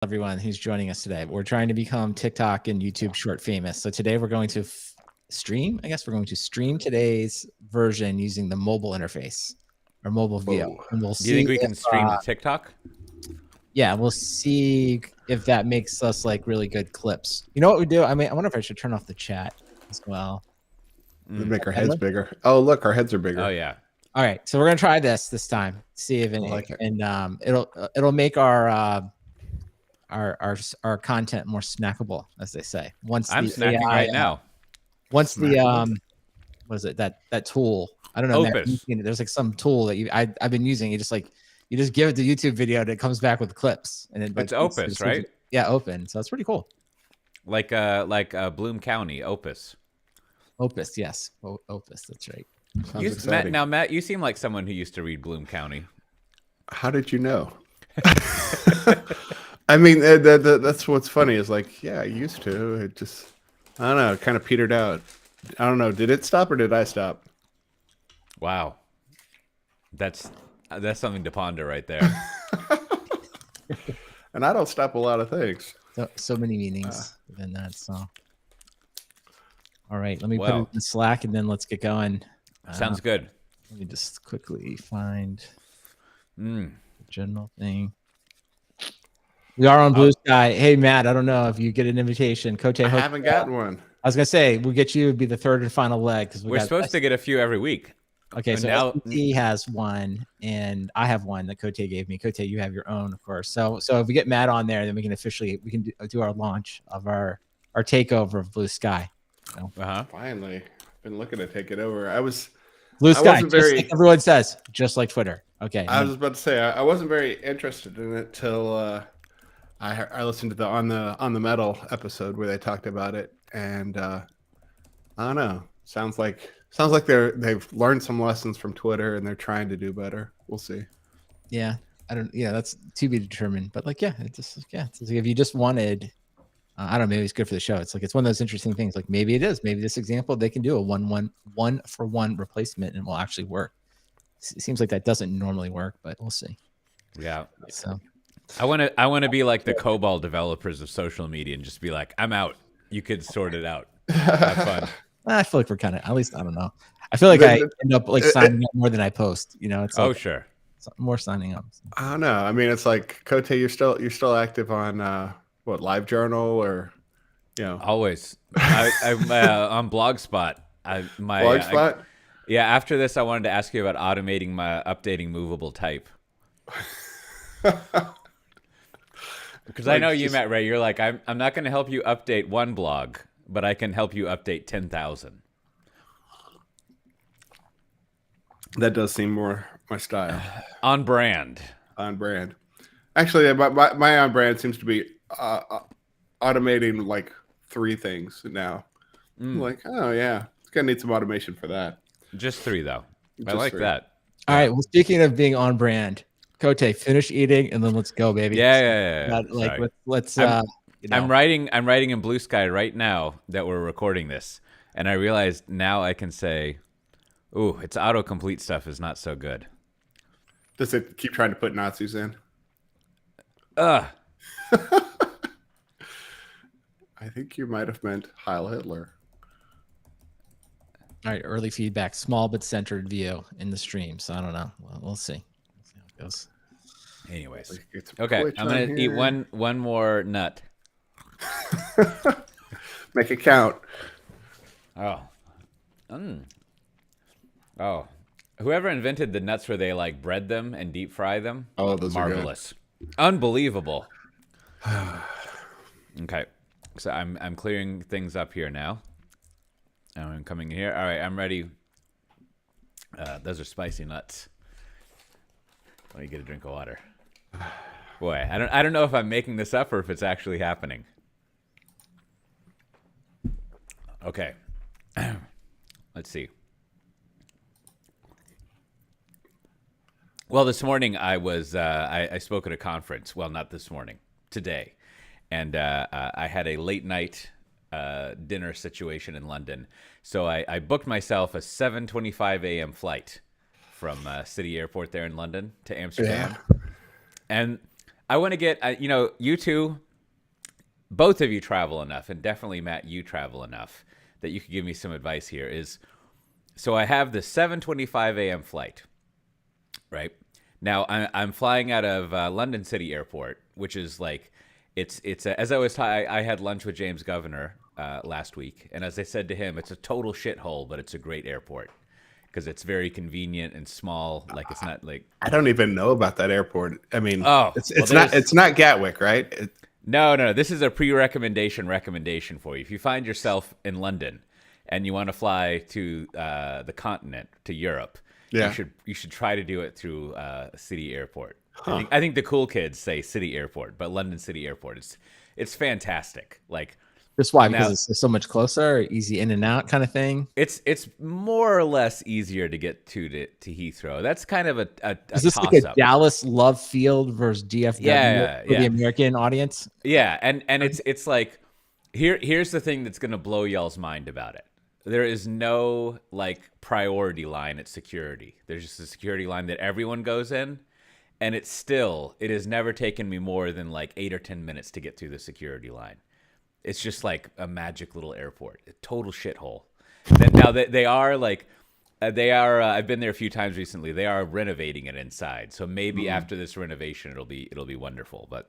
everyone who's joining us today. We're trying to become TikTok and YouTube short famous. So today we're going to stream. I guess we're going to stream today's version using the mobile interface or mobile view. And we'll Do you think we can stream to TikTok? Yeah, we'll see if that makes us like really good clips. You know what we do? I mean, I wonder if I should turn off the chat as well. Make our heads bigger. Oh, look, our heads are bigger. Oh yeah. All right, so we're gonna try this time. See if it'll make our content more snackable, as they say. Once I'm snacking AI, right now. Once the what is it that tool? I don't know. Opus. There's like some tool that I've been using. You just give it the YouTube video and it comes back with clips. And it's Opus, right? Yeah, open. So that's pretty cool. Like Bloom County, Opus. Opus, yes. Opus, that's right. Matt, you seem like someone who used to read Bloom County. How did you know? I mean, that's what's funny is like, yeah, I used to. It just, I don't know, it kind of petered out. I don't know. Did it stop or did I stop? Wow. That's something to ponder right there. And I don't stop a lot of things. So many meanings within that. So, all right, let me put it in Slack and then let's get going. Sounds good. Let me just quickly find the general thing. We are on Blue Sky. Hey, Matt, I don't know if you get an invitation. Cote, I haven't gotten one. I was going to say, we'll get you to be the third and final leg. Because we're supposed to get a few every week. Okay, so now he has one, and I have one that Cote gave me. Cote, you have your own, of course. So if we get Matt on there, then we can do our launch of our takeover of Blue Sky. So. Finally, been looking to take it over. Blue Sky, just like everyone says, just like Twitter. Okay. I was about to say I wasn't very interested in it till I listened to the on the metal episode where they talked about it, and I don't know. Sounds like they've learned some lessons from Twitter and they're trying to do better. We'll see. Yeah, I don't. Yeah, that's to be determined. But like, it's like if you just wanted. I don't know. Maybe it's good for the show. It's like it's one of those interesting things. Like maybe it is. Maybe this example they can do a one for one replacement and it will actually work. It seems like that doesn't normally work, but we'll see. Yeah. So I want to be like the COBOL developers of social media and just be like, I'm out. You could sort it out. Have fun. I feel like we're kind of, at least I don't know. I feel like I end up like signing up more than I post. You know, it's like, sure, more signing up. I don't know. I mean, it's like Cote, you're still active on what, LiveJournal or always. I'm on Blogspot. Blogspot. Yeah. After this, I wanted to ask you about updating movable type. Because I know you, Matt Ray. You're like, I'm not going to help you update one blog, but I can help you update 10,000. That does seem more my style. On brand. Actually, my on brand seems to be automating like 3 things now. Like, oh yeah, it's gonna need some automation for that. Just 3 though. I like that. All right. Well, speaking of being on brand, Cote, finish eating and then let's go, baby. Yeah. Let's. I'm writing in Blue Sky right now that we're recording this, and I realized now I can say, "Ooh, its autocomplete stuff is not so good." Does it keep trying to put Nazis in? I think you might have meant Heil Hitler. All right, early feedback, small but centered view in the stream. So I don't know. Well, we'll see. We'll see how it goes. Anyways, okay, I'm gonna eat one more nut. Make it count. Oh, whoever invented the nuts where they like bread them and deep fry them? Oh, those marvelous, unbelievable. Okay, so I'm clearing things up here now. I'm coming here. All right, I'm ready. Those are spicy nuts. Let me get a drink of water. Boy, I don't know if I'm making this up or if it's actually happening. Okay. Let's see. Well, this morning I was I spoke at a conference. Well, not this morning, today, and I had a late night dinner situation in London. So I booked myself a 7:25 a.m. flight from City Airport there in London to Amsterdam. Yeah. And I want to get, you two, both of you travel enough, and definitely Matt, you travel enough that you could give me some advice here. So I have the 7:25 a.m. flight, right? Now I'm flying out of London City Airport, which is like, it's as I had lunch with James Governor last week, and as I said to him, it's a total shithole, but it's a great airport because it's very convenient and small. Like it's not like I don't even know about that airport. I mean, Oh, it's not Gatwick, right? No. This is a recommendation for you. If you find yourself in London and you want to fly to the continent, to Europe, Yeah. you should try to do it through City Airport. Huh. I think the cool kids say City Airport, but London City Airport, it's fantastic. Like, Just why? Now- Because it's so much closer, easy in and out kind of thing. it's more or less easier to get to Heathrow. That's kind of a Is this like toss-up. a Dallas Love Field versus DFW Yeah, for the yeah. American audience? Yeah, and it's like here's the thing that's gonna blow y'all's mind about it. There is no like priority line at security. There's just a security line that everyone goes in, and it has never taken me more than like 8 or 10 minutes to get through the security line. It's just like a magic little airport, a total shithole. Now they are like. I've been there a few times recently. They are renovating it inside, so maybe after this renovation, it'll be wonderful. But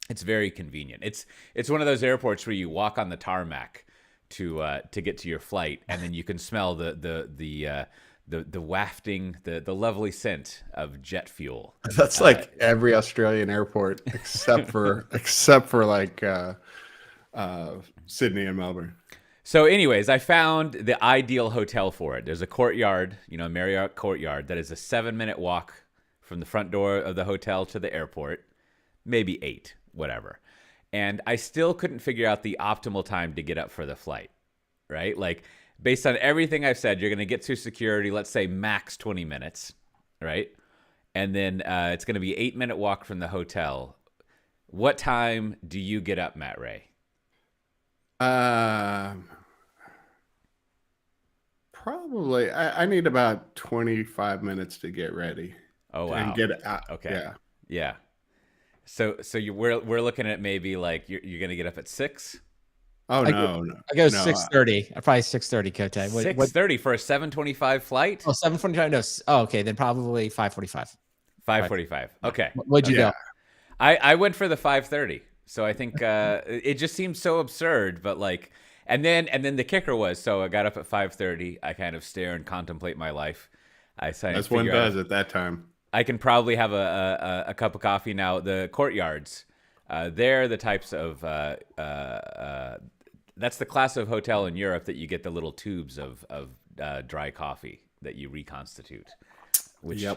it's very convenient. It's one of those airports where you walk on the tarmac to get to your flight, and then you can smell the wafting, the lovely scent of jet fuel. That's like every Australian airport except for like Sydney and Melbourne. So, anyways, I found the ideal hotel for it. There's a courtyard, Marriott courtyard, that is a 7-minute walk from the front door of the hotel to the airport, maybe 8, whatever. And I still couldn't figure out the optimal time to get up for the flight, right? Like, based on everything I've said, you're going to get through security, let's say max 20 minutes, right? And then it's going to be 8-minute walk from the hotel. What time do you get up, Matt Ray? Probably. I need about 25 minutes to get ready. Oh, wow. And get out. Okay. Yeah. So we're looking at maybe like you're gonna get up at 6. Oh I no. go 6:30. Probably 6:30, Kote. 6:30 for a 7:25 flight. Oh, 7:45. No. Oh, okay. Then probably 5:45. 5:45. Okay. What'd you go? I went for the 5:30. So I think it just seems so absurd, but like, and then the kicker was, so I got up at 5:30. I kind of stare and contemplate my life. That's one does at that time. I can probably have a cup of coffee now. The courtyards, they're the types of that's the class of hotel in Europe that you get the little tubes of dry coffee that you reconstitute, which you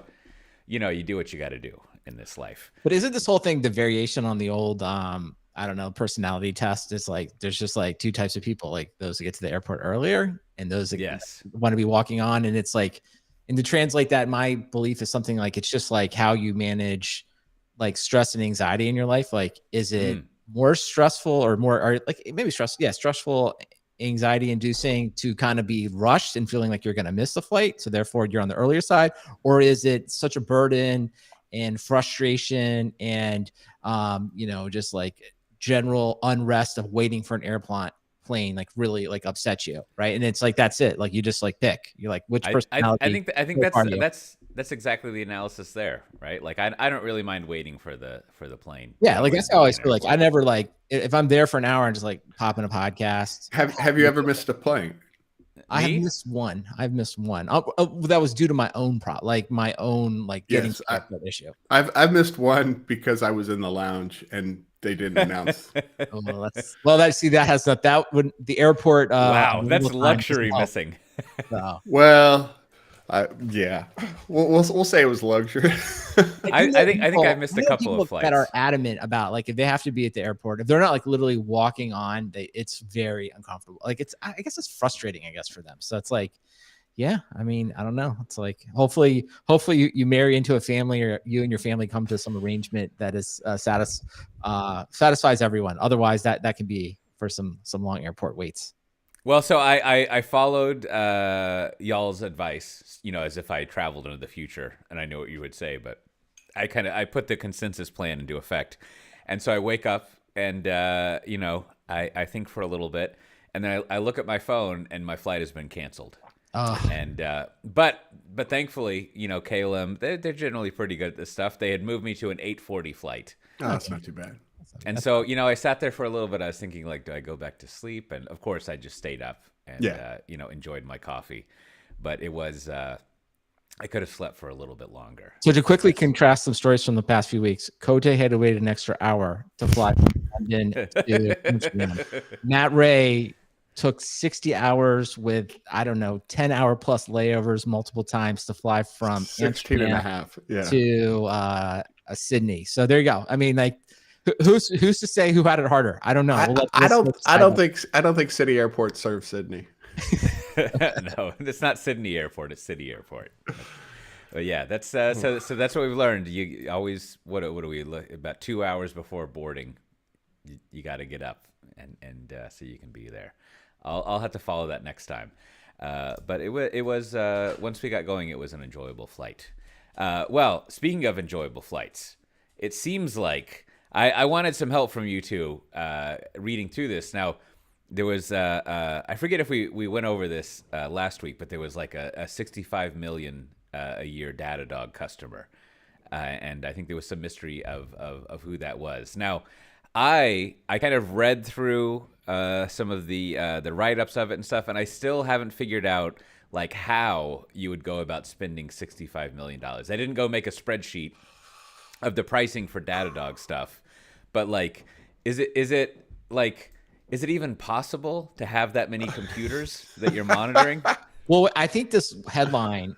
do what you got to do in this life. But isn't this whole thing the variation on the old I don't know, personality test? Is like there's just like 2 types of people, like those that get to the airport earlier and those that want to be walking on. And it's like, and to translate that, my belief is something like it's just like how you manage like stress and anxiety in your life. Like, is it more stressful or like maybe stressful, anxiety inducing to kind of be rushed and feeling like you're going to miss the flight, so therefore you're on the earlier side? Or is it such a burden and frustration and just like general unrest of waiting for an airplane like really like upsets you, right? And it's like that's it, like you just like pick, you're like which personality. I think that's exactly the analysis there, right? Like I don't really mind waiting for the plane. Yeah, like that's how I always feel. Like I never like if I'm there for an hour and just like popping a podcast. Have you ever missed a plane? I have missed one. I've missed one. That was due to my own like my own like getting that issue. I've missed one because I was in the lounge and they didn't announce. That would the airport. Wow, that's luxury missing. So. Well, yeah, we'll say it was luxury. I think I missed a couple of flights that are adamant about like if they have to be at the airport, if they're not like literally walking on, it's very uncomfortable. Like I guess it's frustrating, I guess, for them. So it's like, yeah, I mean, I don't know. It's like hopefully you marry into a family, or you and your family come to some arrangement that is satisfies everyone. Otherwise, that can be for some long airport waits. Well, so I followed y'all's advice, as if I traveled into the future, and I know what you would say, but I put the consensus plan into effect, and so I wake up and I think for a little bit, and then I look at my phone and my flight has been canceled. And but thankfully, KLM, they're generally pretty good at this stuff. They had moved me to an 8:40 flight. Oh, that's not too bad. And so, I sat there for a little bit. I was thinking, like, do I go back to sleep? And of course, I just stayed up and enjoyed my coffee. But it was I could have slept for a little bit longer. So to quickly contrast some stories from the past few weeks, Kote had to wait an extra hour to fly from London to Amsterdam. Matt Ray took 60 hours with, 10-hour plus layovers multiple times to fly from 16 and a half to Sydney. So there you go. I mean, like, who's to say who had it harder? I don't know. I don't think City Airport serves Sydney. No, it's not Sydney Airport. It's City Airport. But yeah, that's so that's what we've learned. You always what do we look about 2 hours before boarding? You got to get up and so you can be there. I'll have to follow that next time. But it was once we got going, it was an enjoyable flight. Well, speaking of enjoyable flights, it seems like I wanted some help from you two reading through this. Now, there was I forget if we went over this last week, but there was like a 65 million a year DataDog customer, and I think there was some mystery of who that was. Now, I kind of read through some of the write-ups of it and stuff, and I still haven't figured out like how you would go about spending $65 million. I didn't go make a spreadsheet of the pricing for DataDog stuff, but like, is it even possible to have that many computers that you're monitoring? Well, I think this headline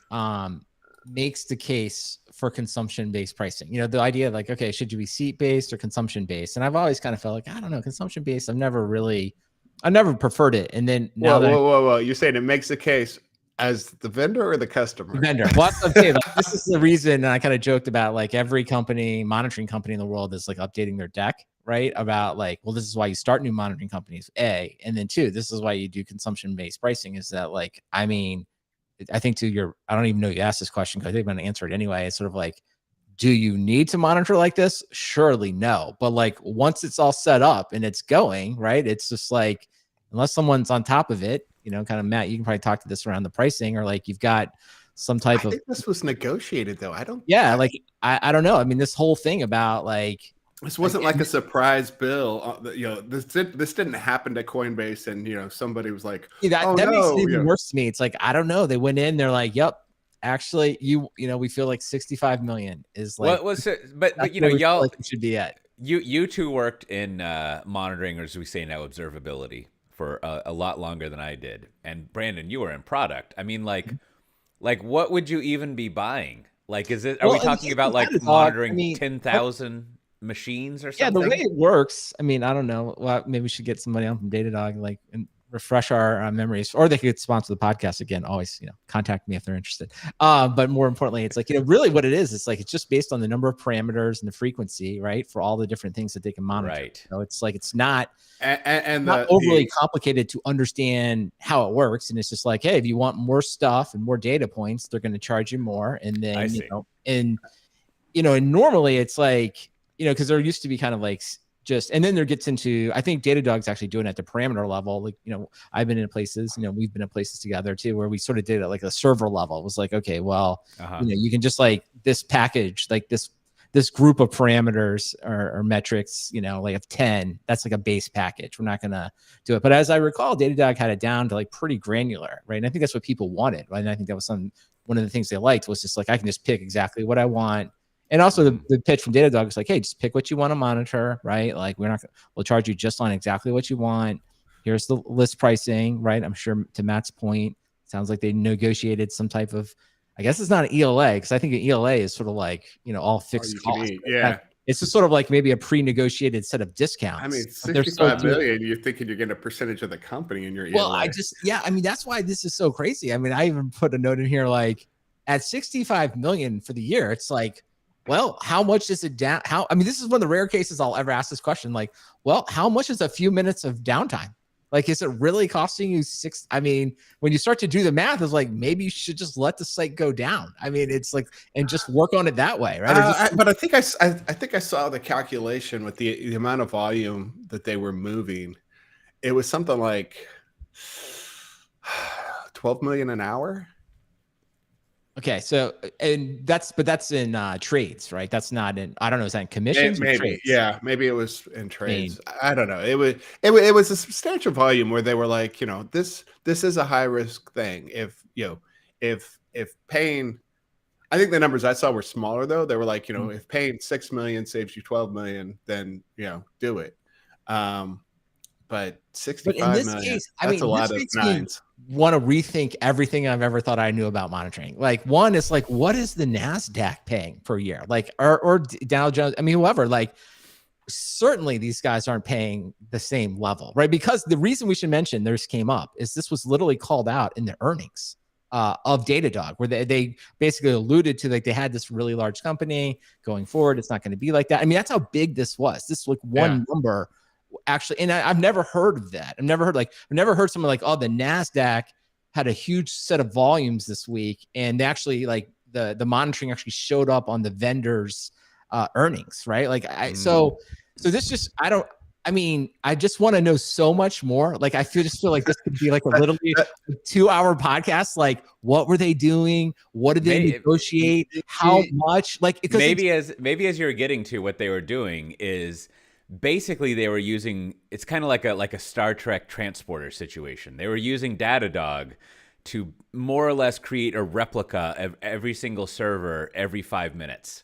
makes the case for consumption-based pricing. The idea like, okay, should you be seat-based or consumption-based? And I've always kind of felt like, I don't know, consumption-based, I've never preferred it. And then now whoa. You're saying it makes the case as the vendor or the customer? The vendor. Well, okay, like, this is the reason, and I kind of joked about like every monitoring company in the world is like updating their deck, right? About like, well, this is why you start new monitoring companies, A, and then 2, this is why you do consumption-based pricing. Is that like, I mean, I think I don't even know you asked this question because I think I'm going to answer it anyway. It's sort of like, do you need to monitor like this? Surely no. But like once it's all set up and it's going, right? It's just like, unless someone's on top of it, kind of Matt, you can probably talk to this around the pricing, or like you've got some type of. I think this was negotiated though. I don't know. I mean, this whole thing about like. This wasn't like a surprise bill. This didn't happen to Coinbase, and somebody was like, that makes it even worse to me. It's like, I don't know. They went in, they're like, yep, actually, we feel like 65 million is like. What was it? But y'all like should be at. You two worked in monitoring, or as we say now, observability for a lot longer than I did. And Brandon, you were in product. I mean, like what would you even be buying? Like, are we talking about like monitoring 10,000? Machines or something? Yeah, the way it works, I mean, I don't know. Well, maybe we should get somebody on from DataDog, like, and refresh our memories, or they could sponsor the podcast again. Always, contact me if they're interested. But more importantly, it's like, really what it is. It's like, it's just based on the number of parameters and the frequency, right? For all the different things that they can monitor. Right. So it's like, it's not, not overly complicated to understand how it works. And it's just like, hey, if you want more stuff and more data points, they're going to charge you more. And then, and normally it's like, because there used to be kind of like and then there gets into, I think DataDog's actually doing it at the parameter level. Like, I've been in places, we've been in places together too, where we sort of did it like a server level. It was like, okay, well, you can just like this package, like this group of parameters or metrics, like of 10, that's like a base package. We're not going to do it. But as I recall, DataDog had it down to like pretty granular, right? And I think that's what people wanted, right? And I think that was one of the things they liked was just like, I can just pick exactly what I want. And also the pitch from DataDog is like, hey, just pick what you want to monitor, right? Like we'll charge you just on exactly what you want. Here's the list pricing, right? I'm sure to Matt's point, sounds like they negotiated some type of, I guess it's not an ELA, because I think an ELA is sort of like, all fixed costs. Yeah. It's just sort of like maybe a pre-negotiated set of discounts. I mean, 65 million, you're thinking you're getting a percentage of the company in your ELA. Well, I mean, that's why this is so crazy. I mean, I even put a note in here, like at 65 million for the year, it's like, well, how much is it down? This is one of the rare cases I'll ever ask this question. Like, well, how much is a few minutes of downtime? Like, is it really costing you six? I mean, when you start to do the math, it's like maybe you should just let the site go down. I mean, it's like, and just work on it that way, right? Or just, But I think I think I saw the calculation with the amount of volume that they were moving. It was something like 12 million an hour. okay, so and that's in trades, right? That's not in. I don't know. Is that in commissions or Maybe, trades? yeah, maybe it was in trades. Mean. I don't know. It was a substantial volume where they were like, this is a high risk thing. If paying, I think the numbers I saw were smaller though. They were like, if paying 6 million saves you 12 million, then do it. But 65 million, case, that's a lot of nines. Want to rethink everything I've ever thought I knew about monitoring. Like, one is like, what is the NASDAQ paying per year? Like, or Dow Jones, I mean, whoever, like, certainly these guys aren't paying the same level, right? Because the reason we should mention this came up is this was literally called out in the earnings of DataDog, where they basically alluded to, like, they had this really large company going forward. It's not going to be like that. I mean, that's how big this was. This like one number actually, and I've never heard of that. I've never heard someone like, oh, the NASDAQ had a huge set of volumes this week, and they actually, like, the monitoring actually showed up on the vendors' earnings, right? Like, so this just, I just want to know so much more. Like, I just feel like this could be like a literally 2-hour podcast. Like, what were they doing? What did they negotiate? How much? Like, because maybe as you're getting to, what they were doing is, basically they were using, it's kind of like a Star Trek transporter situation. They were using Datadog to more or less create a replica of every single server every 5 minutes.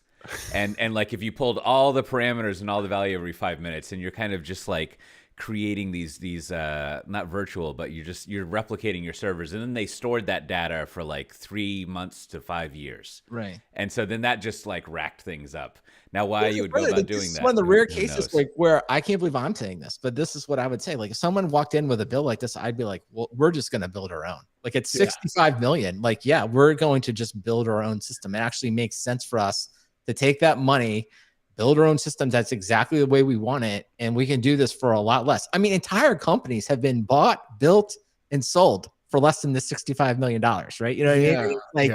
And like, if you pulled all the parameters and all the value every 5 minutes, and you're kind of just like creating these not virtual, but you're replicating your servers, and then they stored that data for like 3 months to 5 years. Right. And so then that just like racked things up. Now, why you would go about doing that? This is one of the rare cases, like, where I can't believe I'm saying this, but this is what I would say. Like, if someone walked in with a bill like this, I'd be like, well, we're just going to build our own. Like, it's 65 million. Like, yeah, we're going to just build our own system. It actually makes sense for us to take that money, build our own systems. That's exactly the way we want it. And we can do this for a lot less. I mean, entire companies have been bought, built, and sold for less than the $65 million, right? You know what I mean? Like,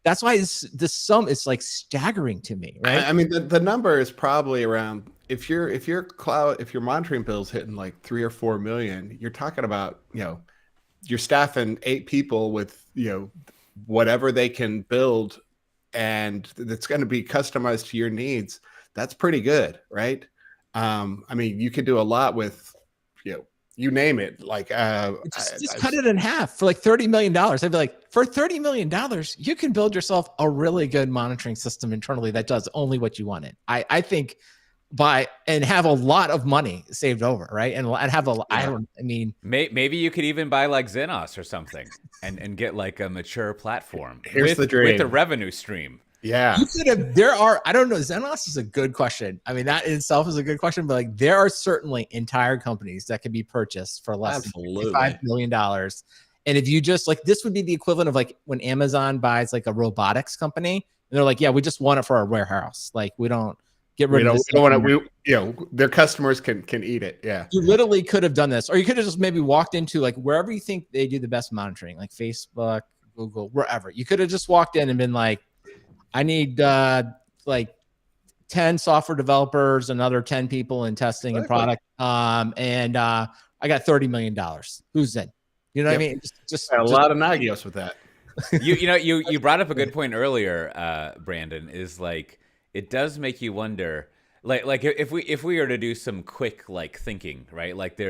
that's why this sum is like staggering to me, right? I mean, the number is probably around, if your monitoring bill's hitting like 3 or 4 million, you're talking about, you're staffing 8 people with, whatever they can build, and it's going to be customized to your needs. That's pretty good, right? I mean, you could do a lot with, you name it. Like, just cut it in half for like $30 million. I'd be like, for $30 million, you can build yourself a really good monitoring system internally that does only what you wanted. I think and have a lot of money saved over, right? And have maybe you could even buy like Xenos or something and get like a mature platform. Here's the dream. With a revenue stream. Yeah. I don't know. Xenos is a good question. I mean, that in itself is a good question, but like, there are certainly entire companies that can be purchased for less than $5 million. And if you just, like, this would be the equivalent of like when Amazon buys like a robotics company, and they're like, yeah, we just want it for our warehouse. Like, we don't get rid of this. We don't want to, their customers can eat it. Yeah. You literally could have done this, or you could have just maybe walked into like wherever you think they do the best monitoring, like Facebook, Google, wherever. You could have just walked in and been like, I need like 10 software developers, another 10 people in testing and product. And I got $30 million. Who's in? You know what I mean? Just a lot of Nagios with that. You brought up a good point earlier, Brandon, is like, it does make you wonder, like if we were to do some quick like thinking, right? Like,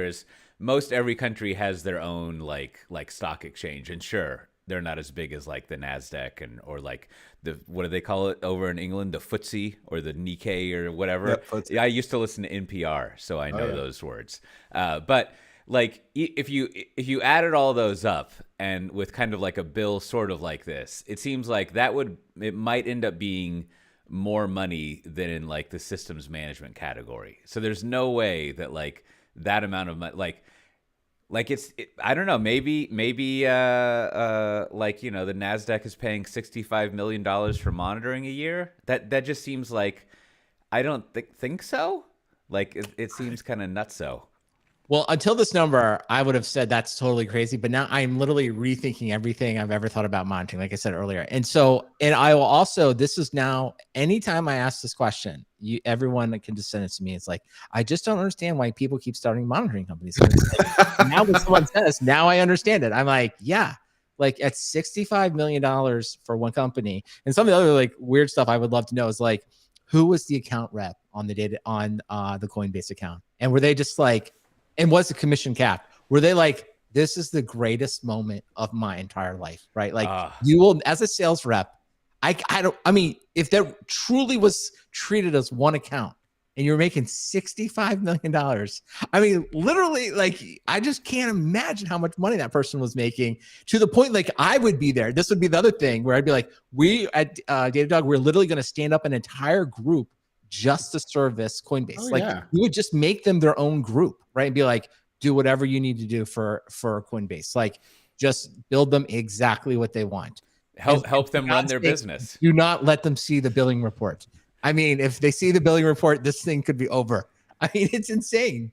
most every country has their own like stock exchange, and sure, they're not as big as like the NASDAQ or like what do they call it over in England? The FTSE or the Nikkei or whatever. Yeah, I used to listen to NPR, so I know those words. But like, if you added all those up, and with kind of like a bill sort of like this, it seems like it might end up being more money than in like the systems management category. So there's no way that like that amount of money, like I don't know, maybe like, the NASDAQ is paying $65 million for monitoring a year. That just seems like, I don't think so. Like, it seems kind of nutso. Well, until this number, I would have said that's totally crazy. But now I'm literally rethinking everything I've ever thought about monitoring, like I said earlier. And so, and I will also, this is now, anytime I ask this question, everyone can just send it to me. It's like, I just don't understand why people keep starting monitoring companies. Now when someone says, now I understand it. I'm like, yeah, like at $65 million for one company. And some of the other like weird stuff I would love to know is like, who was the account rep on the data on the Coinbase account? And were they just like, and what's the commission cap? Were they like, this is the greatest moment of my entire life, right? Like you will, as a sales rep, I mean, if there truly was treated as one account and you're making $65 million, I mean, literally, like, I just can't imagine how much money that person was making to the point, like, I would be there. This would be the other thing where I'd be like, we at DataDog, we're literally going to stand up an entire group just to service Coinbase. We would just make them their own group, right? And be like, do whatever you need to do for Coinbase. Like, just build them exactly what they want. Help them run their business. Do not let them see the billing report. I mean, if they see the billing report, this thing could be over. I mean, it's insane.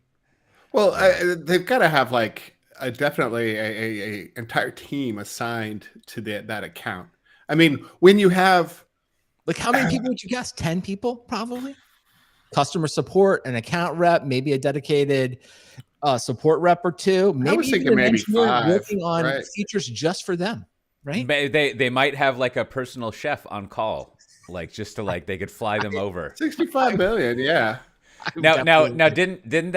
Well, they've got to have like definitely a entire team assigned to that account. I mean, when you have like, how many people would you guess? 10 people, probably. Customer support, an account rep, maybe a dedicated support rep or two. Maybe I was thinking maybe 5 working on features just for them, right? They might have like a personal chef on call, like just to like they could fly them over. 65 million, yeah. Now, didn't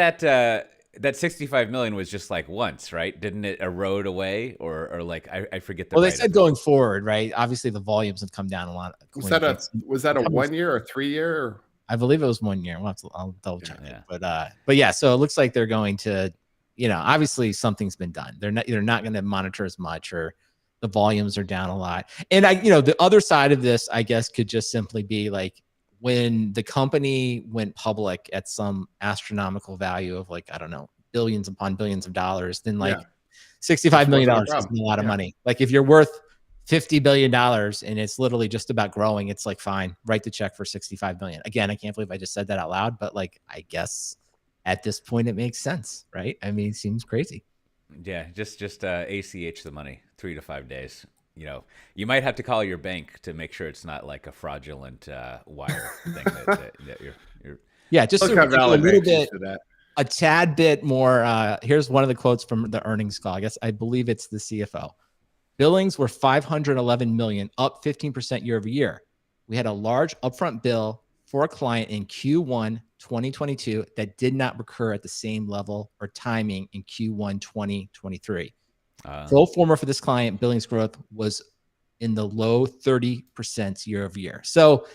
that 65 million was just like once, right? Didn't it erode away or like I forget the. Well, they said going forward, right? Obviously, the volumes have come down a lot. Was that a 1 year or 3 year? Or? I believe it was 1 year. I'll double check it. But yeah, so it looks like they're going to, obviously something's been done. They're not going to monitor as much, or the volumes are down a lot. And the other side of this, I guess, could just simply be like when the company went public at some astronomical value of like, I don't know, billions upon billions of dollars, then like $65 million is a lot of money. Like if you're worth $50 billion and it's literally just about growing, it's like, fine, write the check for $65 million. Again, I can't believe I just said that out loud, but like, I guess at this point it makes sense, right? I mean, it seems crazy. Yeah, just ACH the money, 3 to 5 days. You might have to call your bank to make sure it's not like a fraudulent wire thing that you're. Yeah, just a little bit, a tad bit more. Here's one of the quotes from the earnings call. I believe it's the CFO. Billings were $511 million, up 15% year over year. We had a large upfront bill for a client in Q1 2022 that did not recur at the same level or timing in Q1 2023. Pro forma for this client, billings growth was in the low 30% year over year. So,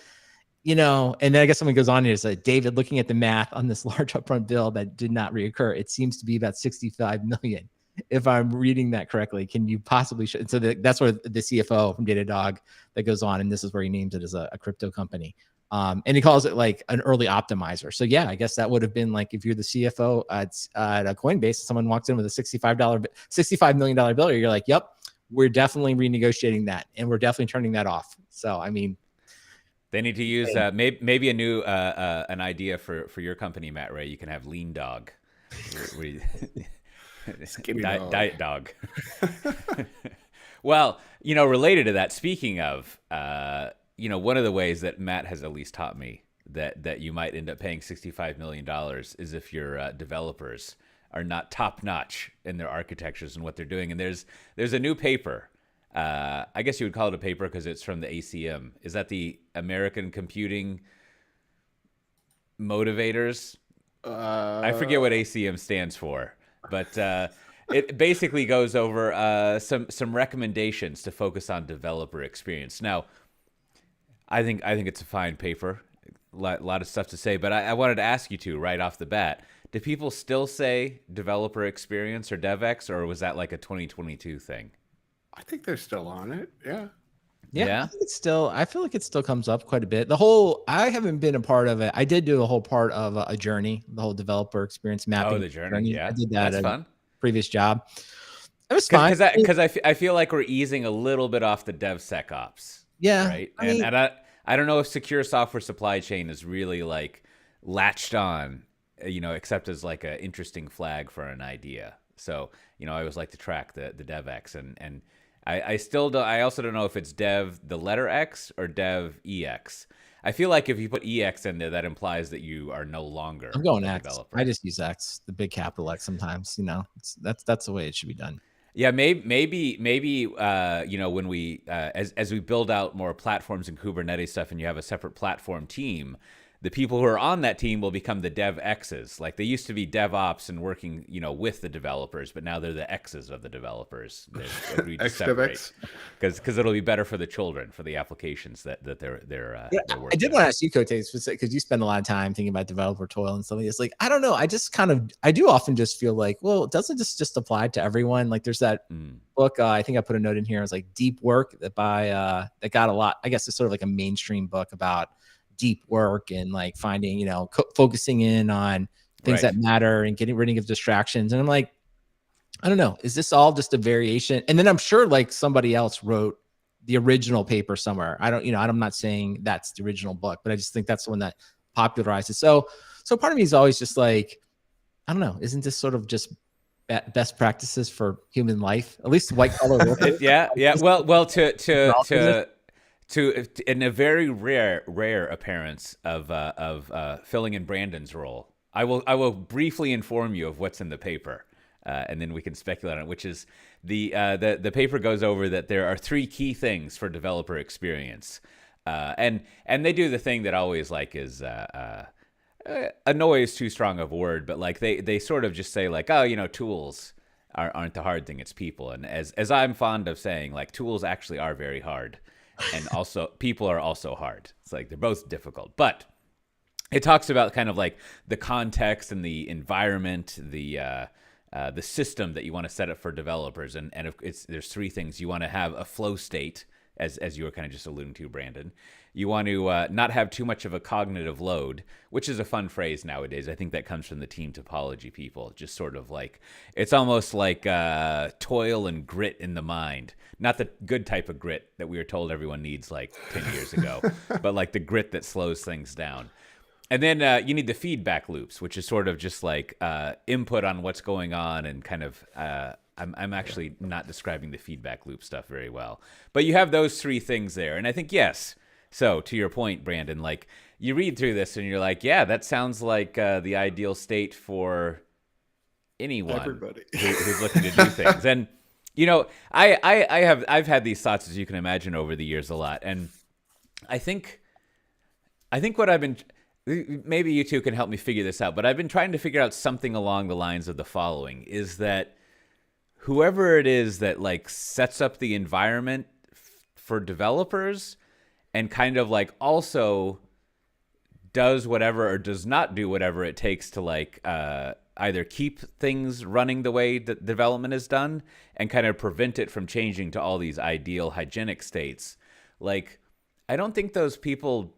and then I guess someone goes on here and says, David, looking at the math on this large upfront bill that did not reoccur, it seems to be about 65 million. If I'm reading that correctly, can you possibly show? So that's where the CFO from DataDog that goes on, and this is where he names it as a crypto company. And he calls it like an early optimizer. So yeah, I guess that would have been like if you're the CFO at a Coinbase, someone walks in with a $65 million bill, you're like, yep, we're definitely renegotiating that, and we're definitely turning that off. So I mean, they need to use maybe a new an idea for your company, Matt Ray. You can have Lean Dog. Diet dog. Well, related to that, speaking of, one of the ways that Matt has at least taught me that you might end up paying $65 million is if your developers are not top notch in their architectures and what they're doing. And there's a new paper. I guess you would call it a paper because it's from the ACM. Is that the American Computing Motivators? I forget what ACM stands for. But it basically goes over some recommendations to focus on developer experience. Now, I think it's a fine paper, a lot of stuff to say. But I wanted to ask you two right off the bat: do people still say developer experience or DevX, or was that like a 2022 thing? I think they're still on it. Yeah. Yeah. I feel like it still comes up quite a bit. I haven't been a part of it. I did do a whole part of a journey, the whole developer experience mapping. Oh, the journey. Yeah. I did that. That's fun. Previous job. It was fun. Because I feel like we're easing a little bit off the DevSecOps. Yeah. Right. And I don't know if secure software supply chain is really like latched on except as like an interesting flag for an idea. So, I always like to track the DevX, and I still don't. I also don't know if it's dev the letter X or dev EX. I feel like if you put EX in there, that implies that you are no longer I'm going a X. developer. I just use X, the big capital X sometimes, that's the way it should be done. Yeah, maybe when we as we build out more platforms and Kubernetes stuff, and you have a separate platform team, the people who are on that team will become the dev X's. Like they used to be DevOps and working, with the developers, but now they're the X's of the developers. They've agreed to separate because it'll be better for the children, for the applications that they're working. I did want to ask you, Cote, because you spend a lot of time thinking about developer toil and something. It's like, I don't know. I do often just feel like, well, doesn't this just apply to everyone? Like there's that book. I think I put a note in here. It was like Deep Work that that got a lot. I guess it's sort of like a mainstream book about deep work and like finding, focusing in on things that matter and getting rid of distractions. And I'm like, I don't know, is this all just a variation? And then I'm sure like somebody else wrote the original paper somewhere. I'm not saying that's the original book, but I just think that's the one that popularized it. So part of me is always just like, I don't know, isn't this sort of just best practices for human life, at least white collar workers? Yeah. Well, to in a very rare appearance of filling in Brandon's role, I will briefly inform you of what's in the paper, and then we can speculate on it. Which is the paper goes over that there are 3 key things for developer experience, and they do the thing that always like is annoy is too strong of a word, but like they sort of just say like, oh, tools aren't the hard thing, it's people. And as I'm fond of saying, like tools actually are very hard. And also people are also hard. It's like they're both difficult, but it talks about kind of like the context and the environment, the system that you want to set up for developers. And there's 3 things. You want to have a flow state, as you were kind of just alluding to, Brandon. You want to not have too much of a cognitive load, which is a fun phrase nowadays. I think that comes from the team topology people. Just sort of like, it's almost like toil and grit in the mind. Not the good type of grit that we were told everyone needs like 10 years ago, but like the grit that slows things down. And then you need the feedback loops, which is sort of just like input on what's going on and kind of I'm actually not describing the feedback loop stuff very well. But you have those 3 things there. And I think, yes. So to your point, Brandon, like you read through this and you're like, yeah, that sounds like the ideal state for anyone Everybody. who's looking to do things. And, I've had these thoughts, as you can imagine, over the years a lot. And I think what I've been, maybe you two can help me figure this out, but I've been trying to figure out something along the lines of the following, is that whoever it is that like sets up the environment for developers and kind of like also does whatever or does not do whatever it takes to like either keep things running the way that development is done and kind of prevent it from changing to all these ideal hygienic states. Like, I don't think those people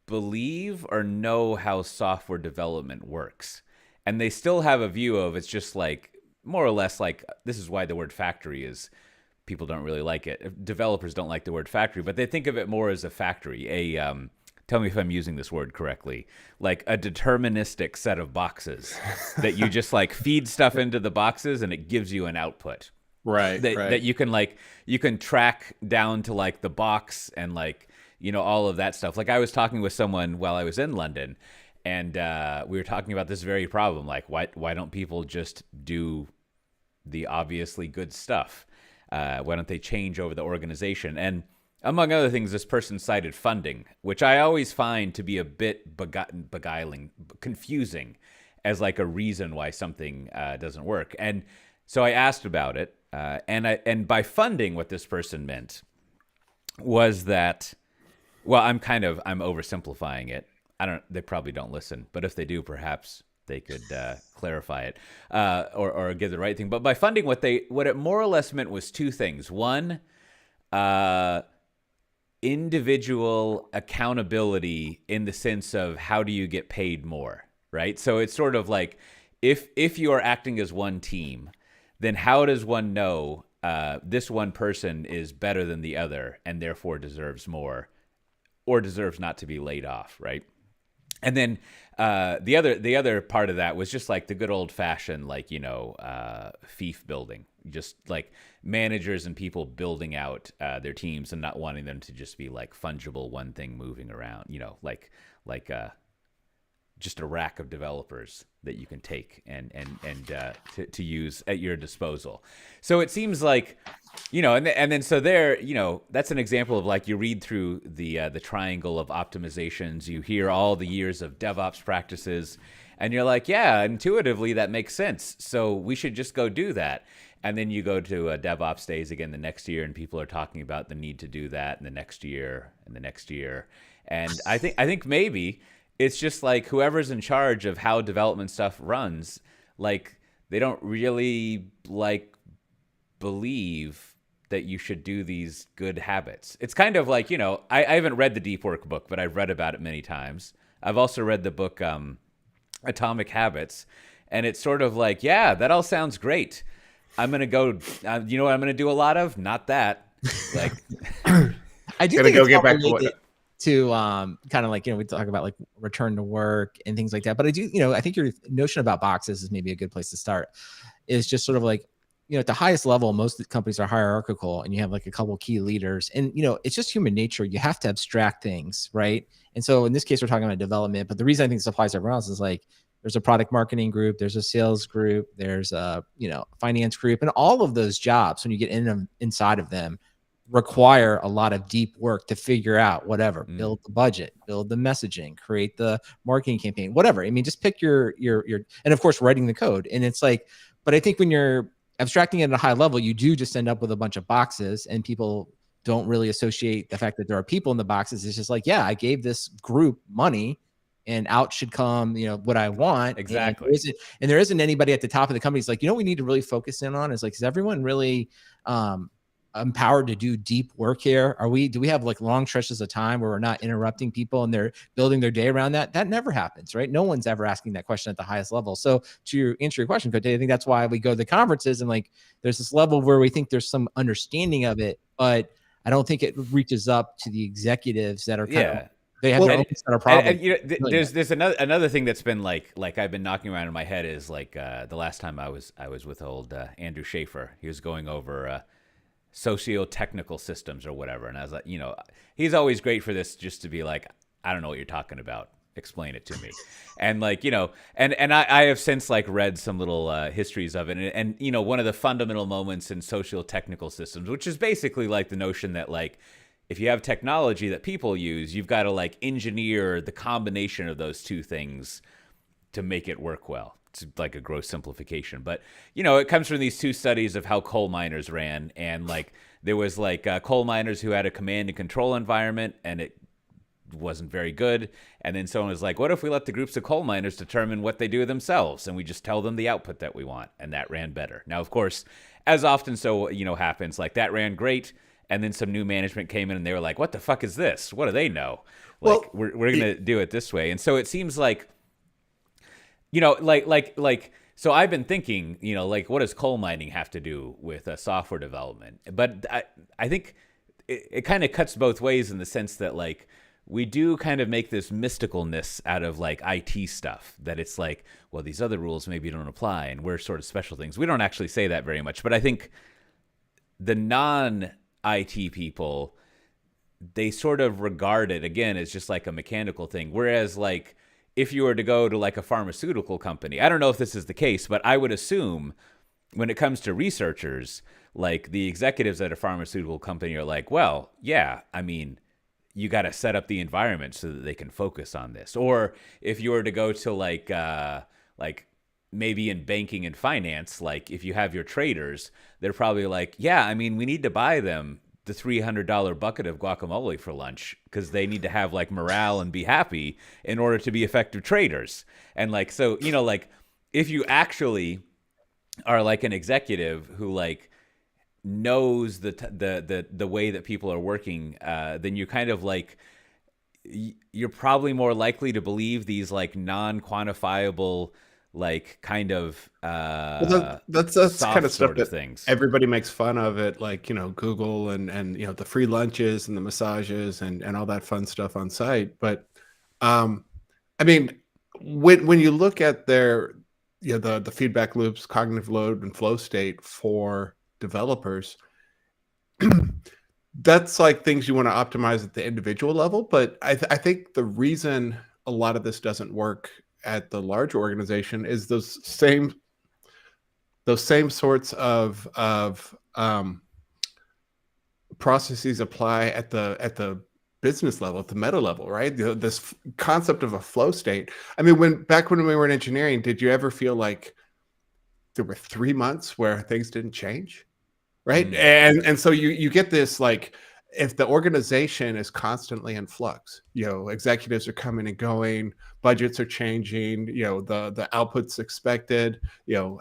believe or know how software development works. And they still have a view of it's just like, more or less like, this is why the word factory is, people don't really like it. Developers don't like the word factory, but they think of it more as a factory, tell me if I'm using this word correctly, like a deterministic set of boxes that you just like feed stuff into the boxes and it gives you an output. Right. That you can track down to like the box and like, all of that stuff. Like I was talking with someone while I was in London and we were talking about this very problem. Like why don't people just do the obviously good stuff? Why don't they change over the organization? And among other things, this person cited funding, which I always find to be a bit beguiling, confusing as like a reason why something doesn't work. And so I asked about it. And by funding, what this person meant was that, well, I'm oversimplifying it. They probably don't listen, but if they do, perhaps they could clarify it or give the right thing. But by funding, what it more or less meant was 2 things. One, individual accountability in the sense of how do you get paid more, right? So it's sort of like if you are acting as one team, then how does one know this one person is better than the other and therefore deserves more or deserves not to be laid off, right? And then the other part of that was just like the good old fashioned, like, fief building, just like managers and people building out their teams and not wanting them to just be like fungible one thing moving around, like just a rack of developers that you can take and to use at your disposal. So it seems like, and then so there, that's an example of like you read through the triangle of optimizations, you hear all the years of DevOps practices, and you're like, yeah, intuitively that makes sense. So we should just go do that. And then you go to DevOps days again the next year, and people are talking about the need to do that in the next year and the next year. And I think maybe it's just like whoever's in charge of how development stuff runs, like they don't really like believe that you should do these good habits. It's kind of like, I haven't read the Deep Work book, but I've read about it many times. I've also read the book Atomic Habits, and it's sort of like, yeah, that all sounds great. I'm going to go, you know what I'm going to do a lot of? Not that. Like, I do think it's get back to kind of like, we talk about like return to work and things like that. But I do, I think your notion about boxes is maybe a good place to start, is just sort of like, at the highest level, most of the companies are hierarchical, and you have like a couple key leaders, and it's just human nature. You have to abstract things, right? And so in this case, we're talking about development, but the reason I think this applies to everyone else is like, there's a product marketing group, there's a sales group, there's a finance group, and all of those jobs, when you get inside of them, require a lot of deep work to figure out whatever, build the budget, build the messaging, create the marketing campaign, whatever. I mean, just pick your, and of course, writing the code. And it's like, but I think when you're abstracting it at a high level, you do just end up with a bunch of boxes, and people don't really associate the fact that there are people in the boxes. It's just like, yeah, I gave this group money, and out should come, what I want. Exactly. And there isn't anybody at the top of the company. It's like, we need to really focus in on is like, is everyone really empowered to do deep work here? Do we have like long stretches of time where we're not interrupting people and they're building their day around that? That never happens, right? No one's ever asking that question at the highest level. So to answer your question, Cote, I think that's why we go to the conferences, and like, there's this level where we think there's some understanding of it, but I don't think it reaches up to the executives that are they have their own set of problems. And, there's another thing that's been like I've been knocking around in my head is like the last time I was with old Andrew Schaefer. He was going over socio-technical systems or whatever, and I was like, he's always great for this, just to be like, I don't know what you're talking about, explain it to me. And like, and I have since like read some little histories of it, and one of the fundamental moments in socio-technical systems, which is basically like the notion that like, if you have technology that people use, you've got to like engineer the combination of those two things to make it work well. It's like a gross simplification, but it comes from these two studies of how coal miners ran, and like there was like coal miners who had a command and control environment, and it wasn't very good. And then someone was like, what if we let the groups of coal miners determine what they do themselves, and we just tell them the output that we want? And that ran better. Now, of course, as often so happens, like that ran great, and then some new management came in and they were like, what the fuck is this? What do they know? Like, well, we're going to do it this way. And so it seems like, so I've been thinking, like, what does coal mining have to do with software development? But I think it kind of cuts both ways, in the sense that like, we do kind of make this mysticalness out of like IT stuff, that it's like, well, these other rules maybe don't apply, and we're sort of special things. We don't actually say that very much, but I think the non-IT people, they sort of regard it again as just like a mechanical thing. Whereas like, if you were to go to like a pharmaceutical company, I don't know if this is the case, but I would assume when it comes to researchers, like the executives at a pharmaceutical company are like, well, yeah, I mean, you got to set up the environment so that they can focus on this. Or if you were to go to like maybe in banking and finance, like if you have your traders, they're probably like, yeah, I mean, we need to buy them the $300 bucket of guacamole for lunch, because they need to have like morale and be happy in order to be effective traders. And like, so, like if you actually are like an executive who like knows the way that people are working, then you're kind of like, you're probably more likely to believe these like non-quantifiable, like kind of that's kind of stuff that things everybody makes fun of it, like Google and the free lunches and the massages and all that fun stuff on site. But I mean, when you look at their, the feedback loops, cognitive load, and flow state for developers, that's like things you want to optimize at the individual level. But I think the reason a lot of this doesn't work at the larger organization is those same sorts of processes apply at the business level, at the meta level, right? This concept of a flow state. I mean, back when we were in engineering, did you ever feel like there were 3 months where things didn't change? Right. And so you get this, like, if the organization is constantly in flux, executives are coming and going, budgets are changing, the outputs expected,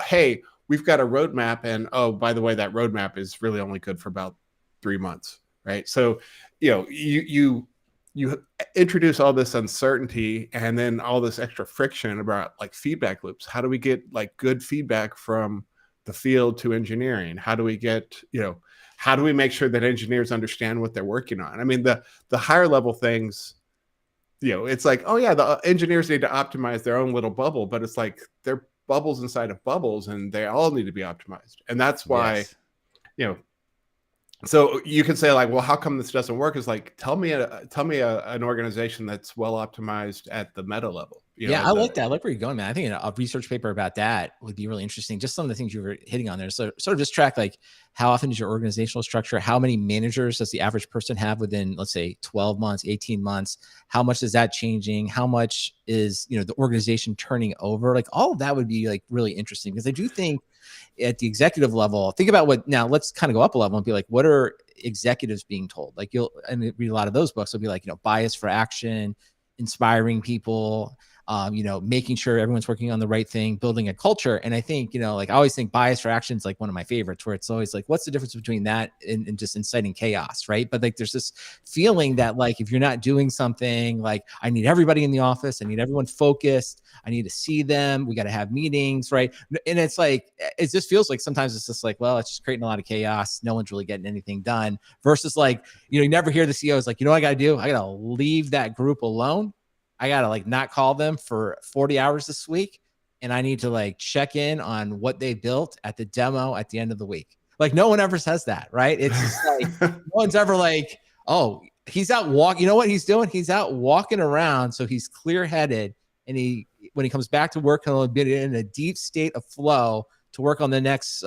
hey, we've got a roadmap, and oh, by the way, that roadmap is really only good for about 3 months, right? So you introduce all this uncertainty and then all this extra friction about like feedback loops. How do we get like good feedback from the field to engineering? How do we get, how do we make sure that engineers understand what they're working on? I mean, the higher level things, it's like, oh yeah, the engineers need to optimize their own little bubble, but it's like they're bubbles inside of bubbles and they all need to be optimized. And that's why, so you can say like, well, how come this doesn't work? Is like, tell me an organization that's well optimized at the meta level. I like that. I like where you're going, man. I think a research paper about that would be really interesting. Just some of the things you were hitting on there. So sort of just track like how often is your organizational structure? How many managers does the average person have within, let's say, 12 months, 18 months? How much is that changing? How much is, the organization turning over? Like all of that would be like really interesting, because I do think at the executive level, think about now let's kind of go up a level and be like, what are executives being told? Like and read a lot of those books. Will be like, bias for action, inspiring people, making sure everyone's working on the right thing, building a culture. And I think, like I always think bias for action is like one of my favorites, where it's always like, what's the difference between that and just inciting chaos, right? But like, there's this feeling that like, if you're not doing something, like I need everybody in the office, I need everyone focused, I need to see them, we got to have meetings, right? And it's like, it just feels like sometimes it's just like, well, it's just creating a lot of chaos. No one's really getting anything done, versus like, you never hear the CEOs like, what I got to do? I got to leave that group alone. I got to like not call them for 40 hours this week. And I need to like check in on what they built at the demo at the end of the week. Like no one ever says that, right? It's just like, no one's ever like, oh, he's out walking. You know what he's doing? He's out walking around. So he's clear headed. And when he comes back to work, he'll be in a deep state of flow to work on the next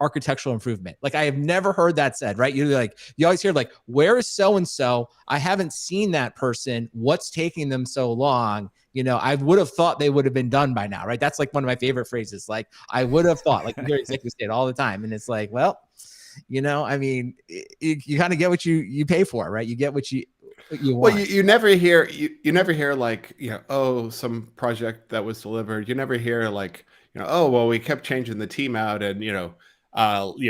architectural improvement. Like I have never heard that said, right? You always hear like, where is so-and-so? I haven't seen that person. What's taking them so long? I would have thought they would have been done by now, right? That's like one of my favorite phrases. Like I would have thought, like you hear executives say it all the time. And it's like, well, I mean, you kind of get what you pay for, right? You get what you want. Well, you never hear, you never hear like, oh, some project that was delivered. You never hear like, oh, well, we kept changing the team out and,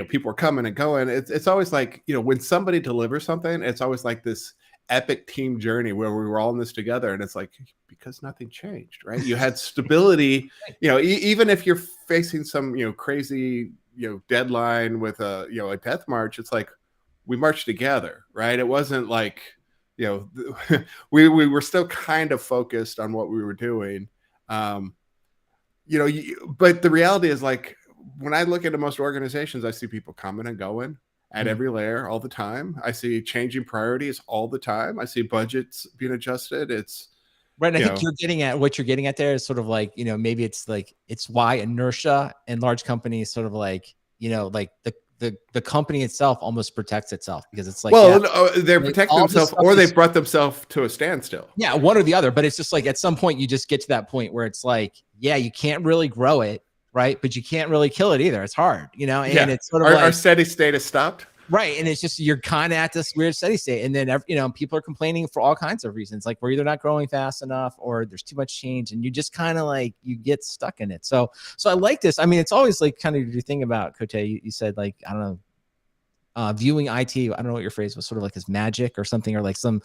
people are coming and going. It's always like, when somebody delivers something, it's always like this epic team journey where we were all in this together. And it's like, because nothing changed, right? You had stability, even if you're facing some, crazy, deadline with a death march, it's like we marched together, right? It wasn't like, we were still kind of focused on what we were doing. But the reality is like, when I look into most organizations, I see people coming and going at every layer all the time. I see changing priorities all the time. I see budgets being adjusted. It's right. I think you're getting at what you're getting at there is sort of like, maybe it's like, it's why inertia in large companies sort of like, like the company itself almost protects itself, because it's like, they're protecting themselves or they've brought themselves to a standstill. Yeah, one or the other. But it's just like at some point you just get to that point where it's like, yeah, you can't really grow it, right? But you can't really kill it either. It's hard, and it's sort of our steady state has stopped. Right. And it's just, you're kind of at this weird steady state. And then, people are complaining for all kinds of reasons. Like we're either not growing fast enough or there's too much change, and you just kind of like, you get stuck in it. So I like this. I mean, it's always like kind of your thing about Cote. You said like, I don't know, viewing IT, I don't know what your phrase was, sort of like as magic or something, or like some,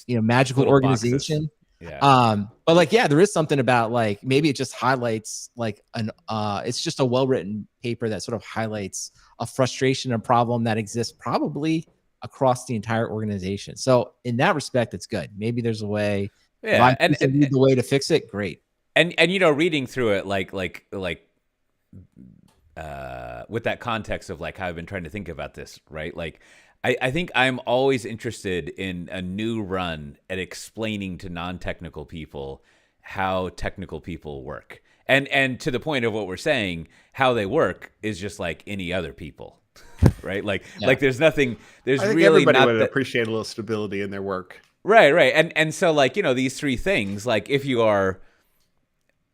magical little organization. Boxes. Yeah. But like, yeah, there is something about like, maybe it just highlights like it's just a well-written paper that sort of highlights a frustration and problem that exists probably across the entire organization. So in that respect, it's good. Maybe there's a way If I Yeah, and can read the way to fix it, great. you know, reading through it with that context of like how I've been trying to think about this, right? Like I think I'm always interested in a new run at explaining to non-technical people how technical people work. And to the point of what we're saying, how they work is just like any other people. Right? Like there's nothing there's I think really everybody not would that, appreciate a little stability in their work. right. And so like, you know, these three things, like if you are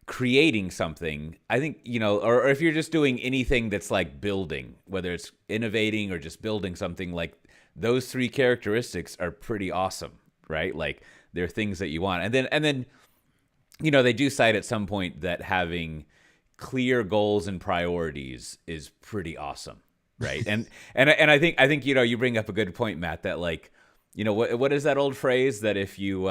creating something, I think, you know, or if you're just doing anything that's like building, whether it's innovating or just building something, like those three characteristics are pretty awesome, right? Like they're things that you want. And then, you know, they do cite at some point that having clear goals and priorities is pretty awesome, right? And I think you know, you bring up a good point, Matt, that like, you know, what is that old phrase that if you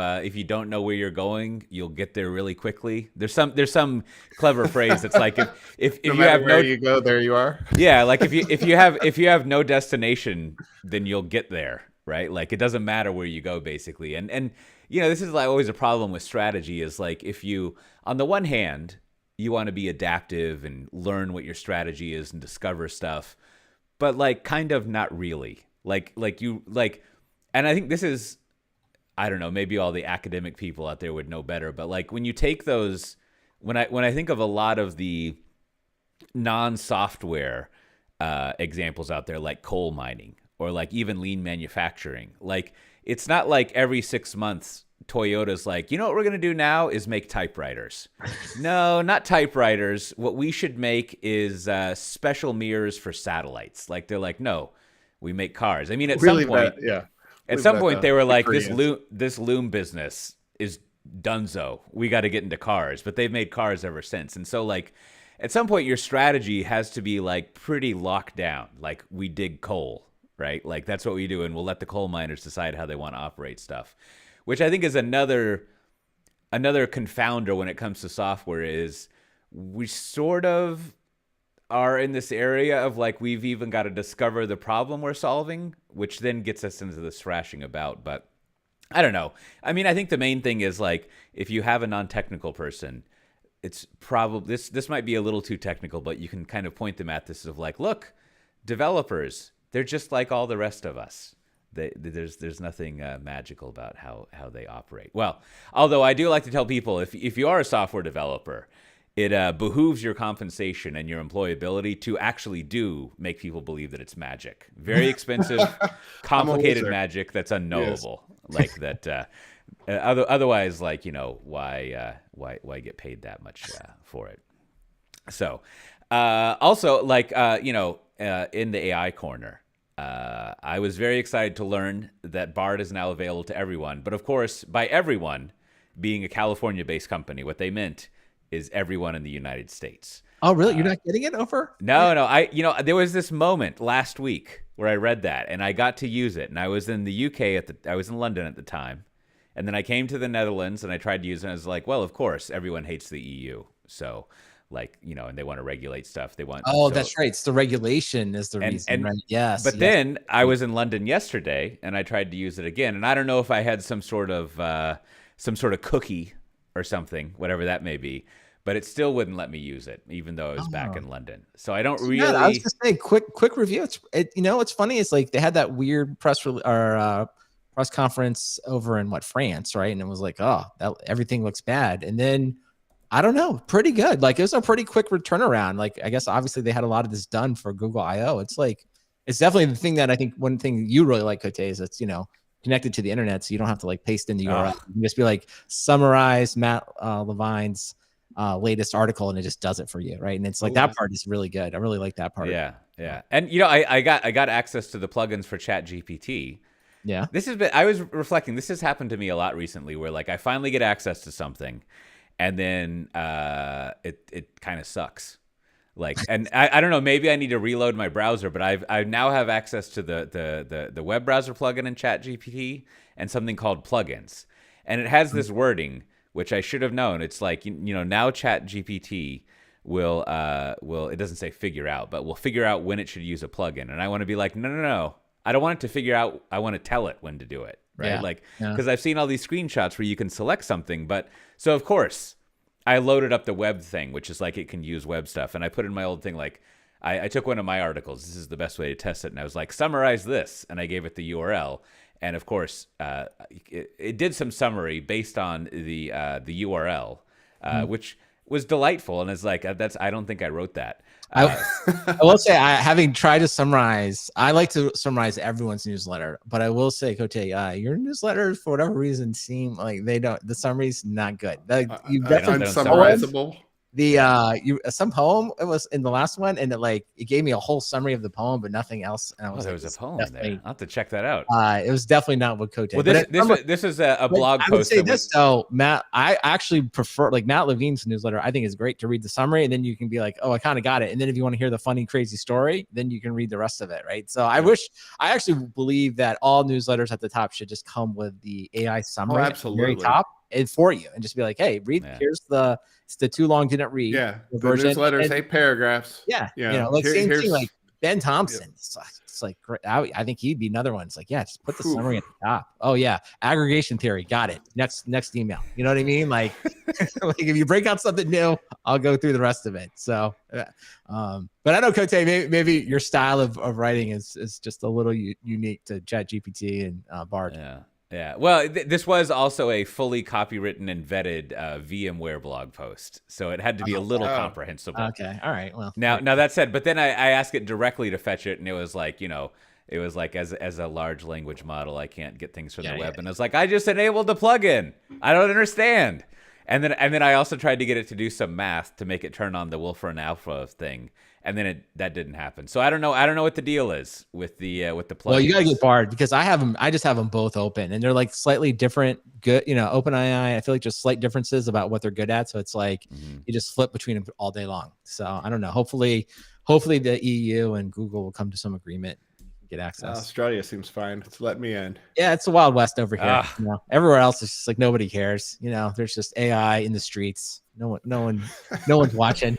don't know where you're going, you'll get there really quickly? There's some clever phrase that's like if No you matter have where you go, there you are. yeah, like if you have no destination, then you'll get there, right? Like it doesn't matter where you go, basically. And you know, this is like always a problem with strategy is like if you, on the one hand, you want to be adaptive and learn what your strategy is and discover stuff, but like kind of not really. And I think this is, I don't know, maybe all the academic people out there would know better, but like when you take those, when I think of a lot of the non-software examples out there, like coal mining or like even lean manufacturing, like it's not like every 6 months Toyota's like, you know what we're going to do now is make typewriters. No, not typewriters. What we should make is special mirrors for satellites. Like they're like, no, we make cars. I mean, at some point, At some point, they were like, this loom business is donezo. We got to get into cars. But they've made cars ever since. And so, like, at some point, your strategy has to be, like, pretty locked down. Like, we dig coal, right? Like, that's what we do. And we'll let the coal miners decide how they want to operate stuff. Which I think is another confounder when it comes to software is we sort of are in this area of like we've even got to discover the problem we're solving, which then gets us into this thrashing about. But I don't know. I mean, I think the main thing is like if you have a non-technical person, it's probably this might be a little too technical, but you can kind of point them at this of like, look, developers, they're just like all the rest of us. There's nothing magical about how they operate. Well, although I do like to tell people if you are a software developer, it behooves your compensation and your employability to actually do make people believe that it's magic. Very expensive, complicated magic that's unknowable. Like that. Otherwise, like, you know, why get paid that much for it? So, also, like, you know, in the AI corner, I was very excited to learn that Bard is now available to everyone. But of course, by everyone, being a California-based company, what they meant is everyone in the United States. Oh, really? You're not getting it over? No. You know, there was this moment last week where I read that and I got to use it. And I was in the UK I was in London at the time. And then I came to the Netherlands and I tried to use it. And I was like, well, of course, everyone hates the EU. So, like, you know, and they want to regulate stuff. They want. Oh, that's right. It's the regulation is the reason, right? Yes. But then I was in London yesterday and I tried to use it again. And I don't know if I had some sort of cookie or something, whatever that may be, but it still wouldn't let me use it, even though I was back in London. So I don't really. Yeah, I was just saying, quick review. You know, what's funny is like they had that weird press conference over in France, right? And it was like, oh, everything looks bad, and then I don't know, pretty good. Like it was a pretty quick turnaround. Like I guess obviously they had a lot of this done for Google I/O. It's like it's definitely the thing that I think one thing you really like, Cote, is it's, you know, connected to the internet, so you don't have to like paste in the URL. You can just be like summarize Matt Levine's latest article, and it just does it for you, right? And it's like that part is really good. I really like that part. Yeah. And you know, I got access to the plugins for ChatGPT. Yeah. I was reflecting. This has happened to me a lot recently, where like I finally get access to something, and then it kind of sucks. Like, and I don't know, maybe I need to reload my browser, but I now have access to the web browser plugin in ChatGPT and something called plugins. And it has this wording, which I should have known. It's like, you know, now ChatGPT will, it doesn't say figure out, but will figure out when it should use a plugin. And I want to be like, no. I don't want it to figure out. I want to tell it when to do it, right? Yeah. Like, Yeah. because I've seen all these screenshots where you can select something, but so of course I loaded up the web thing, which is like it can use web stuff, and I put in my old thing like I took one of my articles. This is the best way to test it, and I was like, summarize this, and I gave it the URL, and of course it did some summary based on the URL, which was delightful, and it's like I don't think I wrote that. I will say, having tried to summarize, I like to summarize everyone's newsletter, but I will say, Cote, your newsletters, for whatever reason, seem like the summary's not good. You definitely unsummarizable. some poem, it was in the last one, and it gave me a whole summary of the poem, but nothing else. And I was there like, was a poem there. I'll have to check that out. It was definitely not what Cote. Well, this is a blog post. I would say this though, Matt. I actually prefer Matt Levine's newsletter. I think is great to read the summary, and then you can be like, oh, I kind of got it. And then if you want to hear the funny, crazy story, then you can read the rest of it, right? So I actually believe that all newsletters at the top should just come with the AI summary at the very top and for you, and just be like, hey, read. Here's it's the too long didn't read. Yeah, the version. newsletters, 8 paragraphs. Yeah, same thing. Like Ben Thompson. It's like I think he'd be another one. It's like, yeah, just put the summary at the top. Oh yeah, aggregation theory. Got it. Next email. You know what I mean? Like, like if you break out something new, I'll go through the rest of it. So, but I know Cote, maybe your style of writing is just a little unique to ChatGPT and Bard. Yeah. Yeah, well, this was also a fully copywritten and vetted VMware blog post, so it had to be a little comprehensible. Okay, all right. Well, now that said, but then I asked it directly to fetch it, and it was like, it was like as a large language model, I can't get things from the web, and I was like, I just enabled the plugin. I don't understand. And then I also tried to get it to do some math to make it turn on the Wolfram Alpha thing. And then that didn't happen. So I don't know what the deal is with the plugins. Well, you gotta get Bard because I just have them both open, and they're like slightly different. Good, OpenAI. I feel like just slight differences about what they're good at. So it's like you just flip between them all day long. So I don't know. Hopefully the EU and Google will come to some agreement. Get access. Australia seems fine. It's let me in. Yeah, it's the Wild West over here. Everywhere else is just like nobody cares. There's just AI in the streets. No one's watching.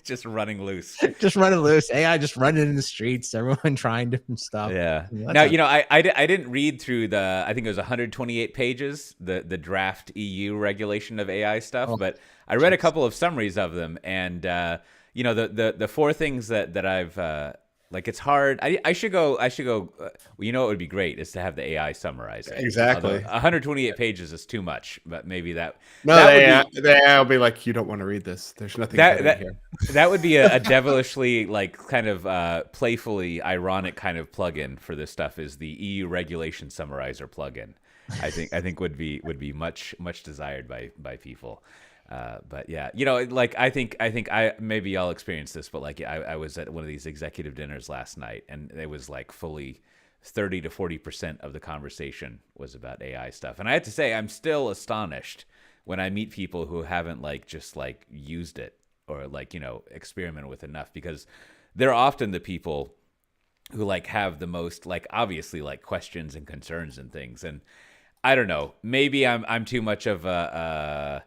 Just running loose. AI just running in the streets. Everyone trying different stuff. Yeah. Now, I didn't read through I think it was 128 pages, the draft EU regulation of AI stuff, but I read a couple of summaries of them, and the four things that I've like, it's hard. I should go. Well, what would be great is to have the AI summarize it. Exactly. 128 pages is too much, but maybe that. No, they'll be like, you don't want to read this. There's nothing in here. That would be a devilishly, like, kind of playfully ironic kind of plugin for this stuff. Is the EU regulation summarizer plugin? I think would be much desired by people. But yeah, I think maybe I'll experience this, but like I was at one of these executive dinners last night, and it was like fully 30 to 40% of the conversation was about AI stuff. And I have to say, I'm still astonished when I meet people who haven't just used it or experimented with enough, because they're often the people who have the most obviously questions and concerns and things. And I don't know, maybe I'm too much of a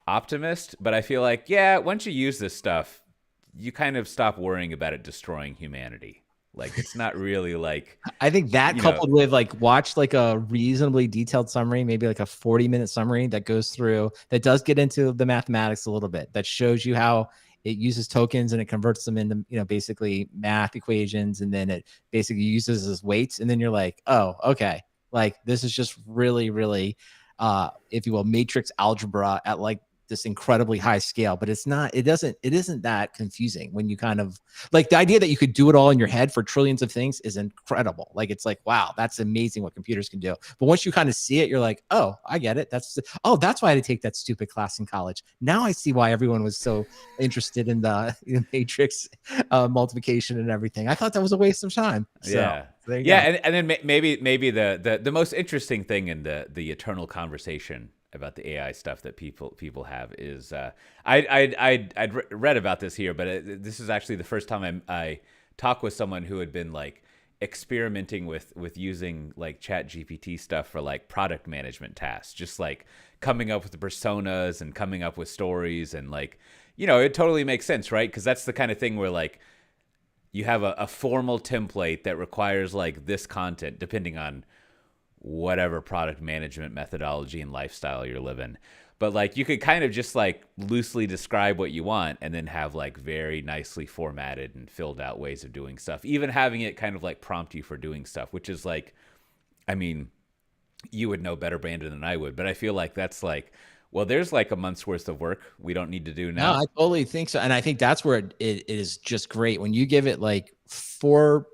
optimist, but I feel like, once you use this stuff, you kind of stop worrying about it destroying humanity. It's not really I think that coupled with watch a reasonably detailed summary, maybe a 40-minute summary that goes through, that does get into the mathematics a little bit, that shows you how it uses tokens and it converts them into basically math equations, and then it basically uses as weights, and then you're like, oh, okay, this is just really, really if you will, matrix algebra at this incredibly high scale. But it isn't that confusing when you kind of the idea that you could do it all in your head for trillions of things is incredible. It's wow, that's amazing what computers can do. But once you kind of see it, you're like, oh, I get it. That's why I had to take that stupid class in college. Now I see why everyone was so interested in the matrix multiplication and everything. I thought that was a waste of time. So, and then maybe the most interesting thing in the eternal conversation about the AI stuff that people have is I'd read about this here, but this is actually the first time I talked with someone who had been experimenting with using ChatGPT stuff for product management tasks, just coming up with the personas and coming up with stories, and it totally makes sense, right? Because that's the kind of thing where you have a formal template that requires like this content, depending on whatever product management methodology and lifestyle you're living. But like you could kind of just like loosely describe what you want and then have like very nicely formatted and filled out ways of doing stuff. Even having it kind of like prompt you for doing stuff, which is like, I mean, you would know better, Brandon, than I would, but I feel like that's like, well, there's like a month's worth of work we don't need to do now. No, I totally think so. And I think that's where it is just great when you give it like 4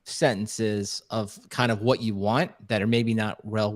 sentences of kind of what you want that are maybe not well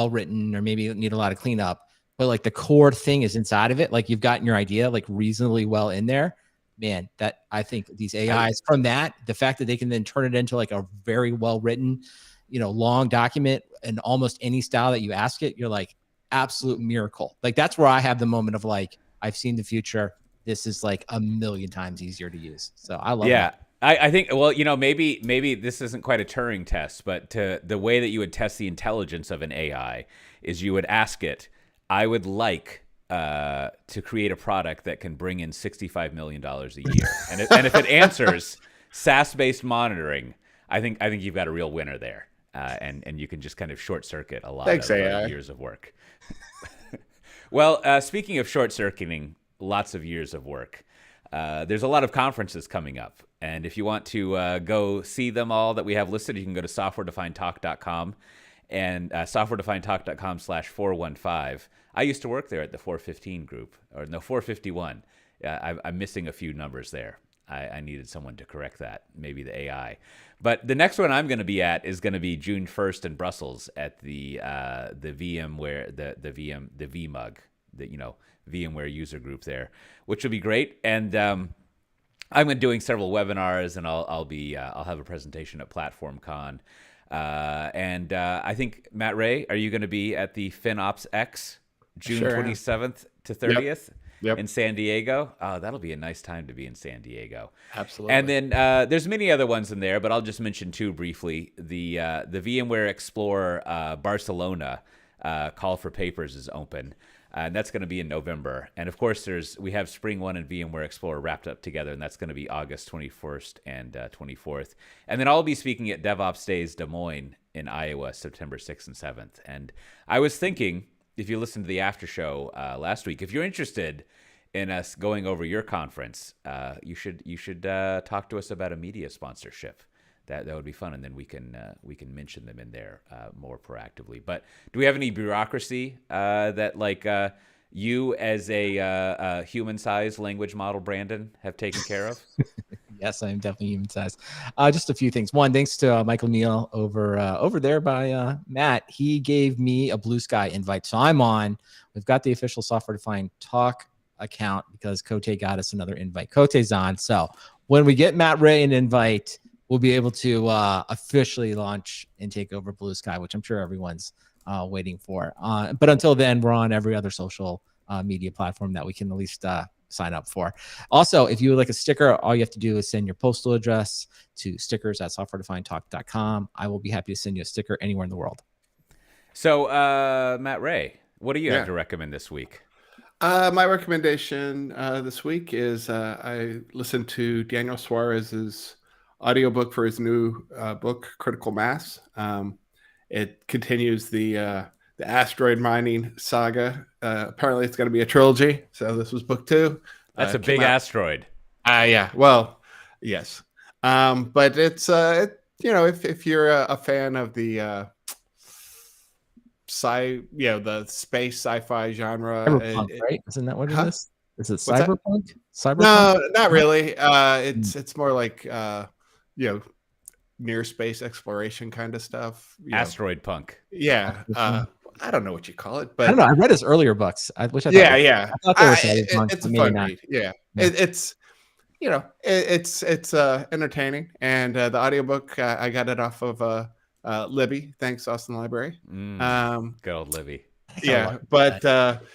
written or maybe need a lot of cleanup, but like the core thing is inside of it. Like you've gotten your idea like reasonably well in there, man. That I think these AIs from that, the fact that they can then turn it into like a very well written, long document in almost any style that you ask it, you're like absolute miracle. Like that's where I have the moment of like, I've seen the future. This is like a million times easier to use. So I love that. I think, well, maybe this isn't quite a Turing test, but the way that you would test the intelligence of an AI is you would ask it, I would like to create a product that can bring in $65 million a year. and if it answers SaaS-based monitoring, I think you've got a real winner there. And you can just kind of short circuit a lot of years of work. Well, speaking of short circuiting lots of years of work, there's a lot of conferences coming up. And if you want to go see them all that we have listed, you can go to softwaredefinedtalk.com and softwaredefinedtalk.com/415. I used to work there at the 415 group, or no, 451. I'm missing a few numbers there. I needed someone to correct that, maybe the AI. But the next one I'm going to be at is going to be June 1st in Brussels at the VMware, the VMUG, the VMware user group there, which will be great. And I'm doing several webinars, and I'll have a presentation at PlatformCon. And I think Matt Ray, are you going to be at the FinOps X June 27th to 30th? Yep. In San Diego? Oh, that'll be a nice time to be in San Diego. Absolutely. And then there's many other ones in there, but I'll just mention 2 briefly. The VMware Explorer Barcelona call for papers is open, and that's going to be in November. And of course, we have Spring 1 and VMware Explorer wrapped up together, and that's going to be August 21st and 24th. And then I'll be speaking at DevOps Days Des Moines in Iowa, September 6th and 7th. And I was thinking, if you listened to the after show last week, if you're interested in us going over your conference, you should talk to us about a media sponsorship. That would be fun, and then we can mention them in there more proactively. But do we have any bureaucracy that like you as a human-sized language model, Brandon, have taken care of? Yes, I am definitely human sized. Just a few things. One, thanks to Michael Neal over there by Matt. He gave me a Blue Sky invite. So I'm on. We've got the official Software Defined Talk account because Cote got us another invite. Cote's on. So when we get Matt Ray an invite, we'll be able to officially launch and take over Blue Sky, which I'm sure everyone's waiting for. But until then, we're on every other social media platform that we can at least sign up for. Also, if you would like a sticker, all you have to do is send your postal address to stickers@softwaredefinedtalk.com. I will be happy to send you a sticker anywhere in the world. So, Matt Ray, what do you have to recommend this week? My recommendation this week is I listened to Daniel Suarez's audiobook for his new book, Critical Mass. It continues the asteroid mining saga. Apparently it's going to be a trilogy. So this was book 2. That's a big asteroid. Yeah. Well, yes. But it's, if you're a fan of the the space sci-fi genre. Cyberpunk, right? Isn't that what it is? Is it cyberpunk? Cyberpunk? No, not really. It's more like, near space exploration kind of stuff. Asteroid punk. Yeah. I don't know what you call it, but I don't know. I read his earlier books. I thought yeah. I thought they were cyberpunk. It's a fun read. Yeah. It's entertaining, and the audiobook I got it off of Libby. Thanks, Austin Library. Good old Libby. Yeah, but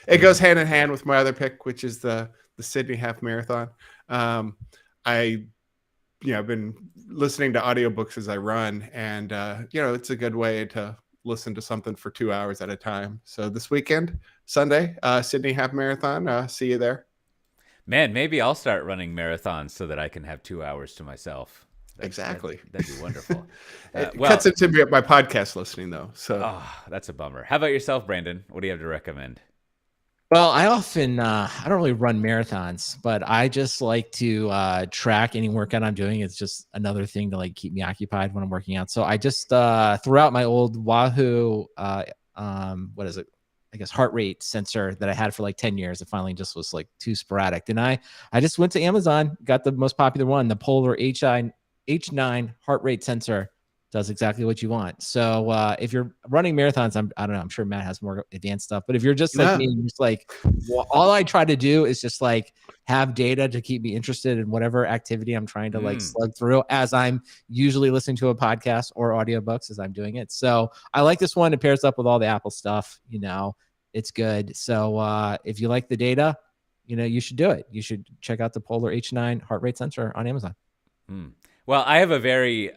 it goes hand in hand with my other pick, which is the Sydney Half Marathon. I've been listening to audiobooks as I run, and it's a good way to listen to something for 2 hours at a time. So this weekend, Sunday, Sydney Half Marathon. See you there. Man, maybe I'll start running marathons so that I can have 2 hours to myself. Exactly. That'd be wonderful. It cuts into my podcast listening, though. So that's a bummer. How about yourself, Brandon? What do you have to recommend? Well, I often I don't really run marathons, but I just like to track any workout I'm doing. It's just another thing to like keep me occupied when I'm working out. So I just threw out my old Wahoo what is it? I guess heart rate sensor that I had for like 10 years. It finally just was like too sporadic. And I just went to Amazon, got the most popular one, the Polar H9 heart rate sensor. Does exactly what you want. So if you're running marathons, I don't know, I'm sure Matt has more advanced stuff, but if you're just like me, just like, well, all I try to do is just like have data to keep me interested in whatever activity I'm trying to like slug through, as I'm usually listening to a podcast or audiobooks as I'm doing it. So I like this one. It pairs up with all the Apple stuff, you know, it's good. So if you like the data, you know, you should do it. You should check out the Polar H9 heart rate sensor on Amazon. Well, I have a very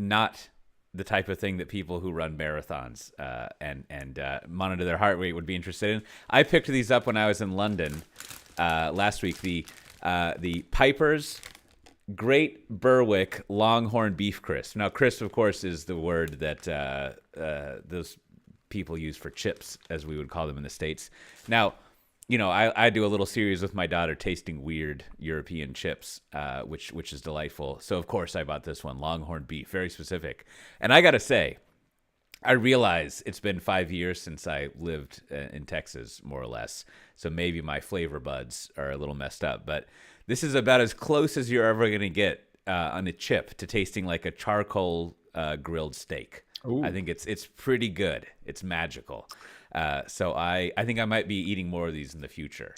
not the type of thing that people who run marathons and monitor their heart rate would be interested in. I picked these up when I was in London last week. The Piper's Great Berwick Longhorn Beef Crisp. Now, crisp, of course, is the word that those people use for chips, as we would call them in the States. Now, you know, I do a little series with my daughter tasting weird European chips, which is delightful. So, of course, I bought this one, Longhorn Beef, very specific. And I got to say, I realize it's been 5 years since I lived in Texas, more or less. So maybe my flavor buds are a little messed up. But this is about as close as you're ever going to get on a chip to tasting like a charcoal grilled steak. Ooh. I think it's pretty good. It's magical. So I think I might be eating more of these in the future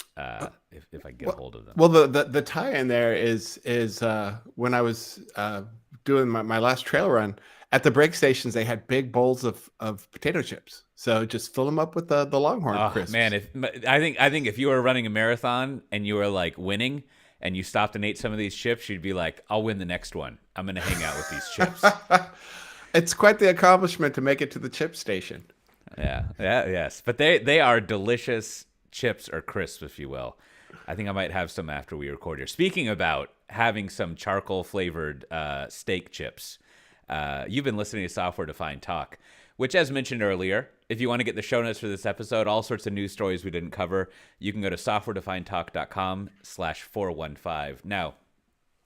if I get a hold of them. Well, the tie-in there is when I was doing my last trail run at the break stations, they had big bowls of potato chips. So just fill them up with the Longhorn crisps. Man, I think if you were running a marathon and you were like winning and you stopped and ate some of these chips, you'd be like, I'll win the next one. I'm going to hang out with these chips. It's quite the accomplishment to make it to the chip station. Yes. But they are delicious chips or crisps, if you will. I think I might have some after we record here. Speaking about having some charcoal flavored steak chips, you've been listening to Software Defined Talk, which, as mentioned earlier, if you want to get the show notes for this episode, all sorts of news stories we didn't cover, you can go to softwaredefinedtalk.com/415. Now,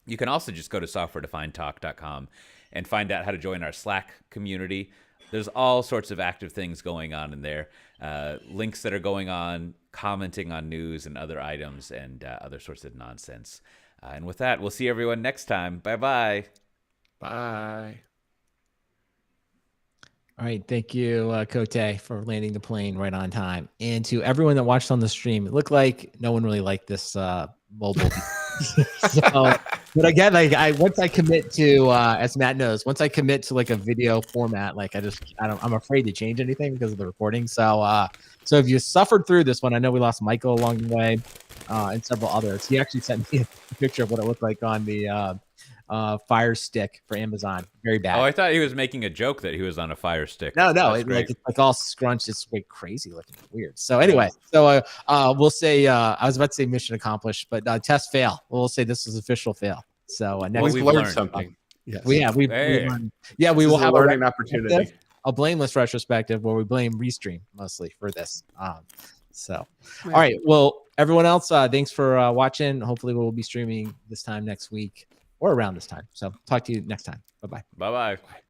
you can also just go to softwaredefinedtalk.com and find out how to join our Slack community. There's all sorts of active things going on in there, links that are going on, commenting on news and other items, and other sorts of nonsense. And with that, we'll see everyone next time. Bye-bye. Bye. All right. Thank you, Cote, for landing the plane right on time. And to everyone that watched on the stream, it looked like no one really liked this mobile. But again, like once I commit to, as Matt knows, once I commit to like a video format, like I'm afraid to change anything because of the recording. So if you suffered through this one, I know we lost Michael along the way, and several others. He actually sent me a picture of what it looked like on the Fire Stick for Amazon. Very bad. Oh, I thought he was making a joke that he was on a Fire Stick. No, it's like all scrunched. It's way crazy looking, weird. So anyway, we'll say I was about to say mission accomplished, but test fail. We'll say this is official fail. So we've learned something. Yes. We learned. Yeah, we will have a learning opportunity. A blameless retrospective where we blame Restream mostly for this. All right. Well, everyone else, thanks for watching. Hopefully, we'll be streaming this time next week or around this time. So talk to you next time. Bye-bye. Bye-bye.